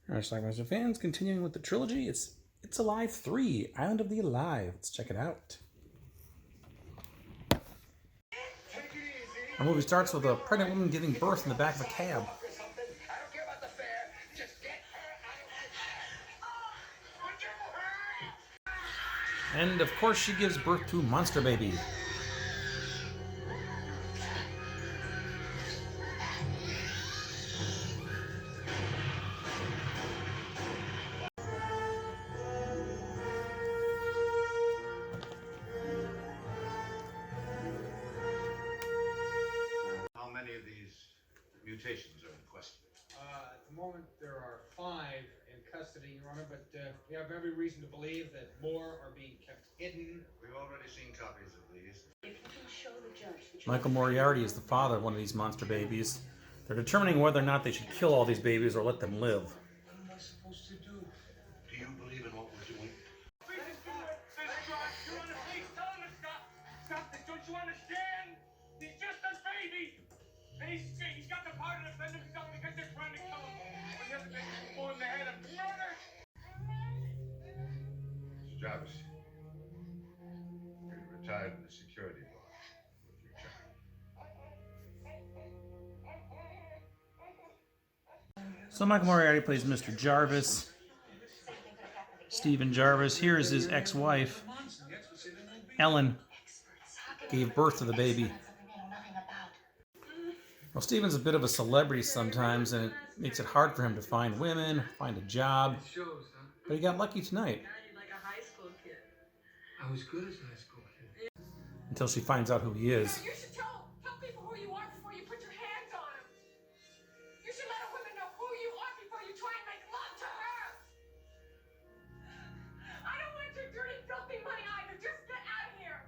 Alright, Schlockmeister fans, continuing with the trilogy, it's Alive 3, Island of the Alive. Let's check it out. Our movie starts with a pregnant woman giving birth in the back of a cab. And of course she gives birth to Monster Baby. How many of these mutations are in question? At the moment, there are 5 in custody, Your Honor, but we have every reason to believe that more are being kept hidden. We've already seen copies of these. If you can show the judge that Michael Moriarty is the father of one of these monster babies. They're determining whether or not they should kill all these babies or let them live. What am I supposed to do? Do you believe in what we're doing? You're on the police telling us stop this. Don't you understand? He's just a baby. And he's got the power to defend himself because they're trying to kill him. When the other baby's full in the head of murder. Mr. Jarvis, you're retired in the security bar. What's your charge? So Michael Moriarty plays Mr. Jarvis. Stephen Jarvis. Here is his ex-wife, Ellen, gave birth to the baby. Well, Stephen's a bit of a celebrity sometimes, and it makes it hard for him to find women, find a job. But he got lucky tonight. Like a high school kid. I was good as a high school kid. Until she finds out who he is. You should tell people who you are before you put your hands on them. You should let a woman know who you are before you try and make love to her. I don't want your dirty, filthy money either. Just get out of here.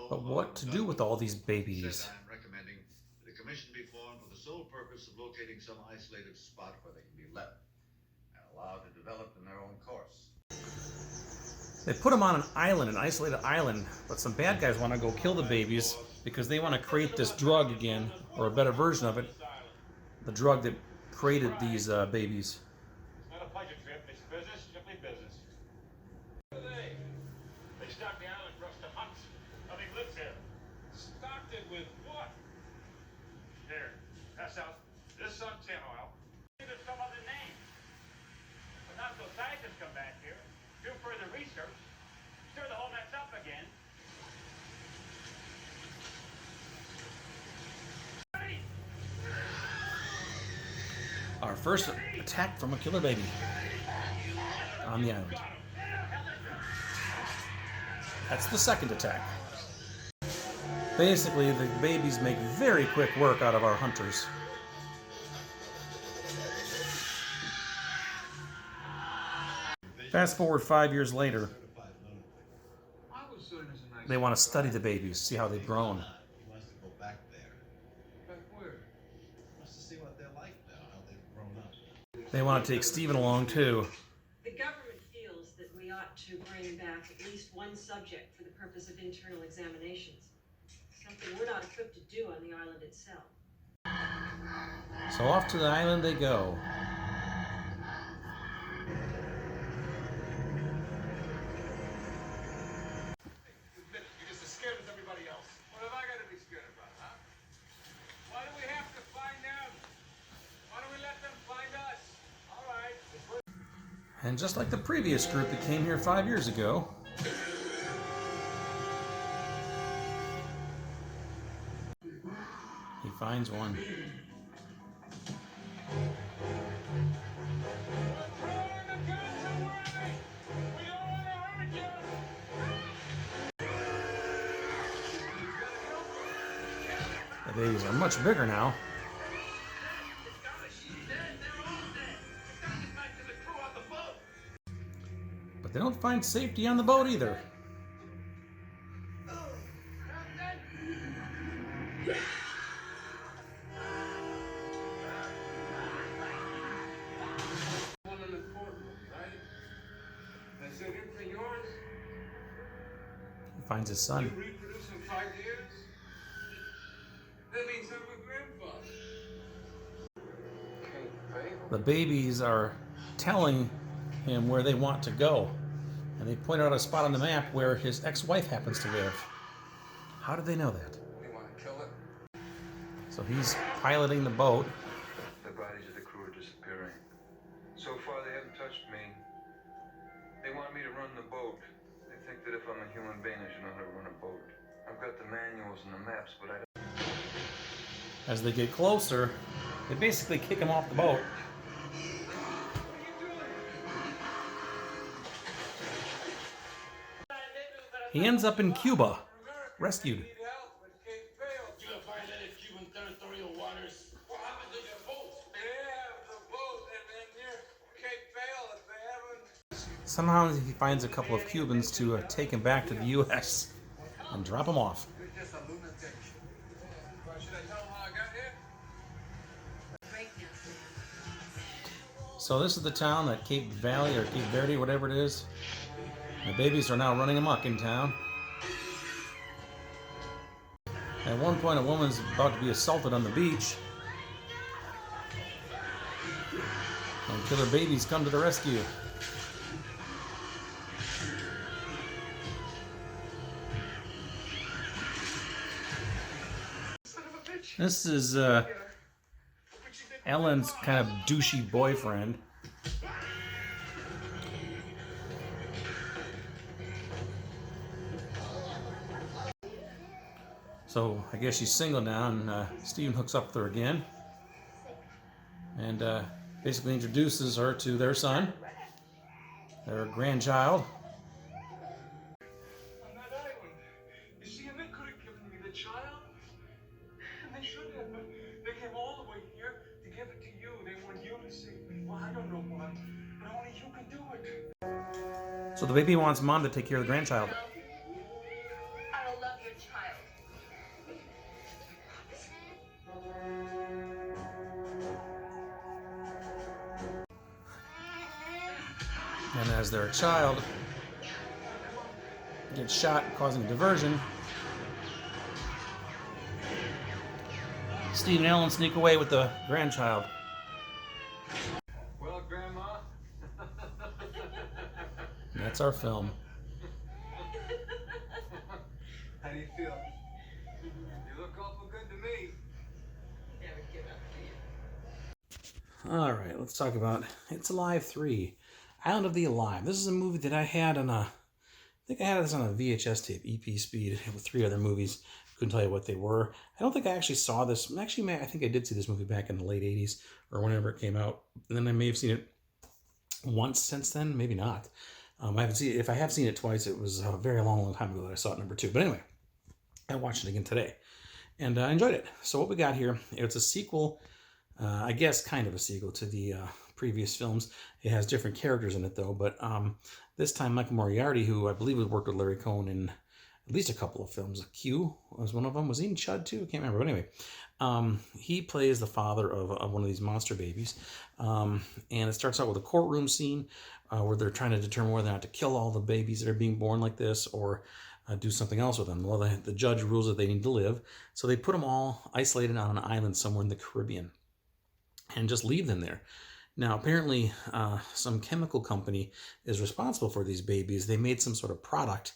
But what to do with all these babies? I'm recommending that a commission be formed for the sole purpose of locating some isolated spot where they can be left and allowed to develop in their own course. They put them on an island, an isolated island, but some bad guys want to go kill the babies because they want to create this drug again, or a better version of it, the drug that created these babies. It's not a pleasure trip. It's business, strictly business. They stocked the island for us to hunt. Nothing lives here. Stocked it with what? Here, pass out this suntan oil. There's some other name. But not until scientists come back here, do further research, stir the whole mess up again. Our first attack from a killer baby on the island. That's the second attack. Basically, the babies make very quick work out of our hunters. Fast forward 5 years later, they want to study the babies, see how they've grown. He wants to go back there. Back where? He wants to see what they're like now, how they've grown up. They want to take Stephen along too. The government feels that we ought to bring back at least one subject for the purpose of internal examinations. Something we're not equipped to do on the island itself. So off to the island they go. You're just as scared as everybody else. What have I got to be scared about, huh? Why do we have to find them? Why don't we let them find us? All right. And just like the previous group that came here 5 years ago, he finds one. The babies are much bigger now. But they don't find safety on the boat either. One in the courtroom, right? I said, anything yours? He finds his son. You reproduce in 5 years? That means I'm a grandfather. The babies are telling him where they want to go. And they point out a spot on the map where his ex-wife happens to live. How did they know that? They want to kill it. So he's piloting the boat. The bodies of the crew are disappearing. So far, they haven't touched me. They want me to run the boat. They think that if I'm a human being, I should know how to run a boat. I've got the manuals and the maps, but I don't. As they get closer, they basically kick him off the boat. He ends up in Cuba, rescued. Somehow he finds a couple of Cubans to take him back to the U.S. and drop him off. You're just a lunatic. Should I tell them how I got here? So this is the town at Cape Valley or Cape Verde, whatever it is. The babies are now running amok in town. At one point, a woman's about to be assaulted on the beach. And killer babies come to the rescue. This is Ellen's kind of douchey boyfriend. So I guess she's single now, and Steven hooks up with her again. And basically introduces her to their son, their grandchild. On that island. You see, and they could have given me the child. And they should have, but they came all the way here to give it to you. They want you to see. Well, I don't know why, but only you can do it. So the baby wants mom to take care of the grandchild. I will love your child. And as their child gets shot, causing a diversion, Steve and Ellen sneak away with the grandchild. Well, Grandma. And that's our film. How do you feel? You look awful good to me. All right, let's talk about It's Alive 3, Island of the Alive. This is a movie that I had on I think I had this on a VHS tape, EP speed, with 3 other movies. Couldn't tell you what they were. I don't think I actually saw this. Actually, I think I did see this movie back in the late 80s or whenever it came out. And then I may have seen it once since then, maybe not. I haven't seen it. If I have seen it twice, it was a very long time ago that I saw it number 2. But anyway, I watched it again today, and I enjoyed it. So what we got here, it's a sequel, I guess kind of a sequel to the previous films. It has different characters in it, though. But this time, Michael Moriarty, who I believe has worked with Larry Cohn in at least a couple of films. Q was one of them. Was he in Chud, too? I can't remember. But anyway, he plays the father of one of these monster babies. And it starts out with a courtroom scene where they're trying to determine whether or not to kill all the babies that are being born like this or do something else with them. Well, the judge rules that they need to live. So they put them all isolated on an island somewhere in the Caribbean and just leave them there. Now, apparently, some chemical company is responsible for these babies. They made some sort of product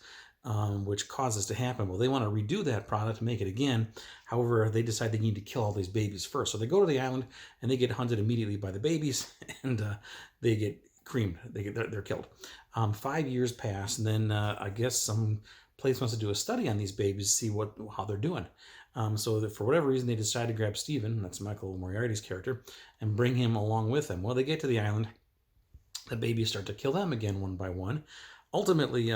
which caused this to happen. Well, they want to redo that product to make it again. However, they decide they need to kill all these babies first. So they go to the island and they get hunted immediately by the babies, and they get creamed. They're killed. 5 years pass, and then I guess some place wants to do a study on these babies to see how they're doing. So that for whatever reason, they decide to grab Steven, that's Michael Moriarty's character, and bring him along with them. Well, they get to the island. The babies start to kill them again one by one. Ultimately,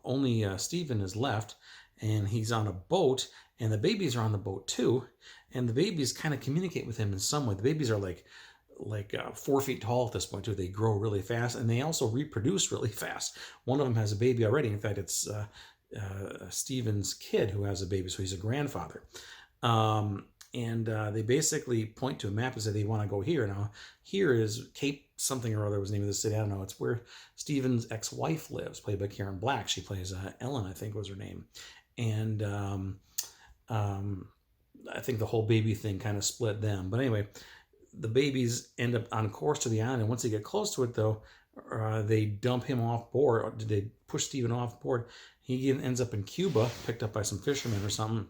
only Steven is left, and he's on a boat, and the babies are on the boat too, and the babies kind of communicate with him in some way. The babies are like 4 feet tall at this point too. They grow really fast, and they also reproduce really fast. One of them has a baby already. In fact, it's Steven's kid who has a baby, so he's a grandfather. And they basically point to a map and say they want to go here. Now, here is Cape something or other was the name of the city. I don't know. It's where Steven's ex-wife lives, played by Karen Black. She plays Ellen, I think was her name. And I think the whole baby thing kind of split them. But anyway, the babies end up on course to the island. And once they get close to it, though, they dump him off board. Or they push Steven off board. He ends up in Cuba, picked up by some fishermen or something,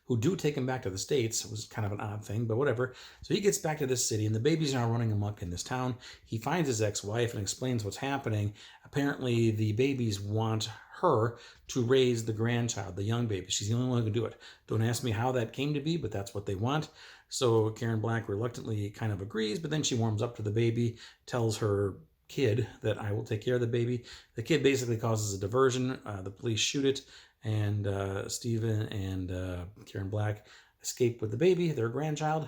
who do take him back to the States. It was kind of an odd thing, but whatever. So he gets back to this city, and the babies are now running amok in this town. He finds his ex-wife and explains what's happening. Apparently, the babies want her to raise the grandchild, the young baby. She's the only one who can do it. Don't ask me how that came to be, but that's what they want. So Karen Black reluctantly kind of agrees, but then she warms up to the baby, tells her kid that I will take care of the baby. The kid basically causes a diversion. The police shoot it, and Steven and Karen Black escape with the baby, their grandchild,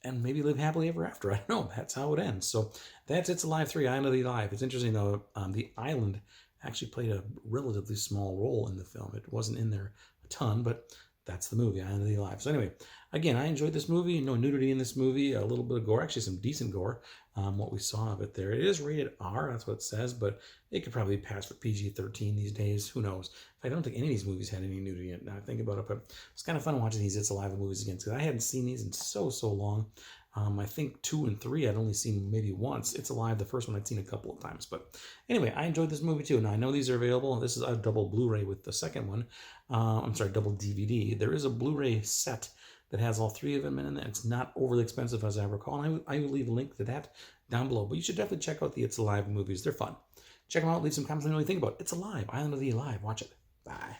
and maybe live happily ever after. I don't know. That's how it ends. So that's It's Alive 3, Island of the Alive. It's interesting, though, the island actually played a relatively small role in the film. It wasn't in there a ton, but that's the movie, Island of the Alive. So anyway, again, I enjoyed this movie. No nudity in this movie. A little bit of gore. Actually, some decent gore. What we saw of it there. It is rated R. That's what it says, but it could probably pass for PG-13 these days. Who knows? I don't think any of these movies had any nudity in it. Now I think about it, but it's kind of fun watching these It's Alive movies again, because I hadn't seen these in so long. I think 2 and 3 I'd only seen maybe once. It's Alive, the first one, I'd seen a couple of times. But anyway, I enjoyed this movie too. Now I know these are available. This is a double Blu-ray with the second one. I'm sorry, double DVD. There is a Blu-ray set that has all 3 of them in it. It's not overly expensive, as I recall. And I will leave a link to that down below. But you should definitely check out the It's Alive movies. They're fun. Check them out. Leave some comments on what you think about it. It's Alive, Island of the Alive. Watch it. Bye.